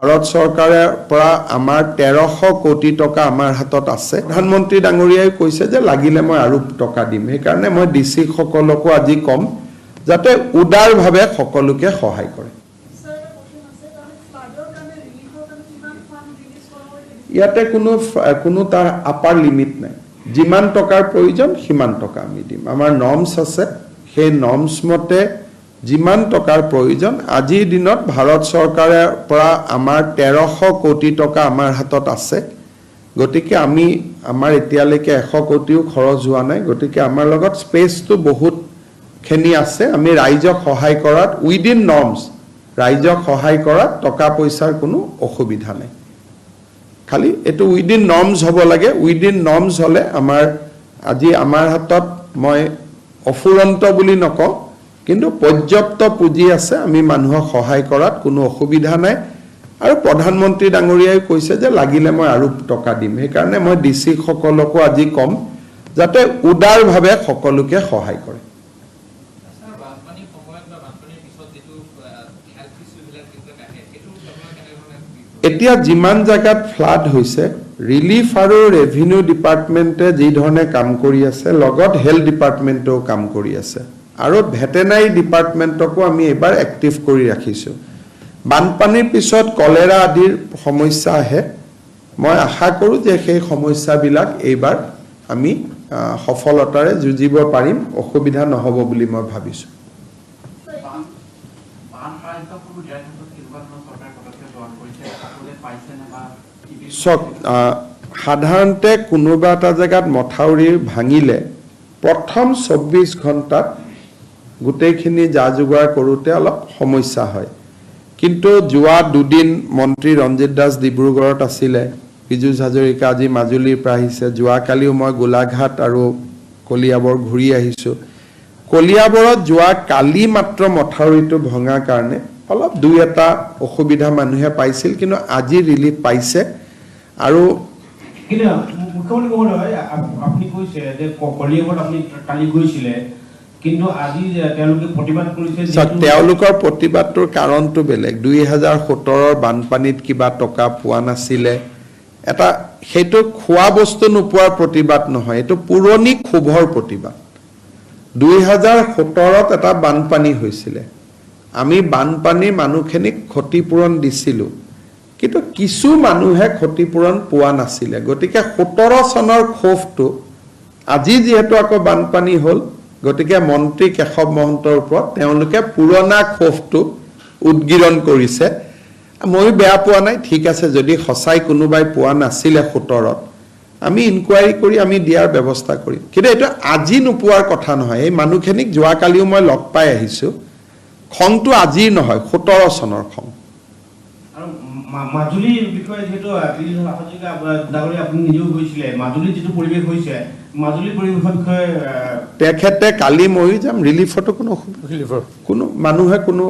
ভাৰত চৰকাৰে পৰা আমাৰ 1300 কোটি টকা আমাৰ হাতত আছে। প্ৰধানমন্ত্ৰী ডাঙৰীয়াই কৈছে যে লাগিলে মই আৰু টকা দিম। সেইকাৰণে মই ডিসি সকলকো আজি কম যাতে উদাৰভাৱে সকলোকে সহায় কৰে। ইয়াতে কোনো তাৰ আপাৰ লিমিট নাই। যিমান টকাৰ প্ৰয়োজন সিমান টকা আমি দিম। আমাৰ নৰ্মছ আছে, সেই নৰ্মছ মতে যিমান টকাৰ প্ৰয়োজন আজিৰ দিনত ভাৰত চৰকাৰে পৰা আমাৰ 1300 কোটি টকা আমাৰ হাতত আছে। গতিকে আমি আমাৰ এতিয়ালৈকে 100 কোটিও খৰচ হোৱা নাই। গতিকে আমাৰ লগত স্পেচটো বহুতখিনি আছে। আমি ৰাইজক সহায় কৰাত উইদিন নৰ্মছ ৰাইজক সহায় কৰাত টকা পইচাৰ কোনো অসুবিধা নাই। খালি এটো উইদিন নৰ্মছ হ'ব লাগে। উইদিন নৰ্মছ হলে আজি আমাৰ হাতত মই অফুৰন্ত বুলি নকওঁ, কিন্তু পৰ্যাপ্ত পুঁজি আছে। আমি মানুহক সহায় কৰাত কোনো অসুবিধা নাই। আৰু প্ৰধানমন্ত্ৰী ডাঙৰীয়াই কৈছে যে লাগিলে মই আৰু টকা দিম। সেইকাৰণে মই ডিসি সকলকো আজি কম যাতে উদাৰভাৱে সকলোকে সহায় কৰে। এতিয়া যিমান জায়গাত ফ্লাড হৈছে ৰিলিফ আৰু ৰেভিনিউ ডিপাৰ্টমেণ্টে যি ধৰণে কাম কৰি আছে, লগত হেল্থ ডিপাৰ্টমেণ্টেও কাম কৰি আছে আৰু ভেটেনাৰী ডিপাৰ্টমেণ্টকো আমি এবাৰ এক্টিভ কৰি ৰাখিছোঁ। বানপানীৰ পিছত কলেৰা আদিৰ সমস্যা আহে। মই আশা কৰোঁ যে সেই সমস্যাবিলাক এইবাৰ আমি সফলতাৰে যুঁজিব পাৰিম, অসুবিধা নহ'ব বুলি মই ভাবিছোঁ। সাধাৰণতে কোনোবা এটা জেগাত মথাউৰি ভাঙিলে প্ৰথম 24 ঘণ্টাত গোটেইখিনি যা যোগাৰ কৰোঁতে অলপ সমস্যা হয়। কিন্তু যোৱা দুদিন মন্ত্ৰী ৰঞ্জিত দাস ডিব্ৰুগড়ত আছিলে, পীযুষ হাজৰিকা আজি মাজুলীৰ পৰা আহিছে। যোৱাকালিও মই গোলাঘাট আৰু কলিয়াবৰ ঘূৰি আহিছোঁ। কলিয়াবৰত যোৱা কালি মাত্ৰ মথাউৰিটো ভঙাৰ কাৰণে অলপ দুই এটা অসুবিধা মানুহে পাইছিল, কিন্তু আজি ৰিলিফ পাইছে। আৰু মুখ্যমন্ত্ৰী মহোদয়, আপুনি কৈছে যে কলিয়াবৰত আপুনি কালি গৈছিলে, কিন্তু আজি তেওঁলোকে প্ৰতিবাদ কৰিছে। তেওঁলোকৰ প্ৰতিবাদটোৰ কাৰণটো বেলেগ। 2017ৰ বানপানীত কিবা টকা পোৱা নাছিলে, এটা সেইটো খোৱা বস্তু নোপোৱাৰ প্ৰতিবাদ নহয়, এইটো পুৰণি ক্ষোভৰ প্ৰতিবাদ। 2017ত এটা বানপানী হৈছিলে, আমি বানপানীৰ মানুহখিনিক ক্ষতিপূৰণ দিছিলোঁ, কিন্তু কিছু মানুহে ক্ষতিপূৰণ পোৱা নাছিলে। গতিকে 17 চনৰ ক্ষোভটো আজি যিহেতু আকৌ বানপানী হ'ল, গতিকে মন্ত্ৰী কেশৱ মহন্তৰ ওপৰত তেওঁলোকে পুৰণা ক্ষোভটো উদ্গীৰণ কৰিছে। ময়ো বেয়া পোৱা নাই। ঠিক আছে, যদি সঁচাই কোনোবাই পোৱা নাছিলে 17ত, আমি ইনকুৱাৰী কৰি আমি দিয়াৰ ব্যৱস্থা কৰিম। কিন্তু এইটো আজি নোপোৱাৰ কথা নহয়। এই মানুহখিনিক যোৱাকালিও মই লগ পাই আহিছোঁ। খংটো আজিৰ নহয়, 17 চনৰ খং। মাজুলীৰ বিষয়ে যিহেতু আপুনি নিজেও গৈছিলে, মাজুলীৰ যিটো পৰিৱেশ হৈছে, মাজুলীৰ পৰিৱেশৰ বিষয়ে তেখেতে কালি ময়ো যাম। ৰিলিফতো কোনো মানুহে কোনো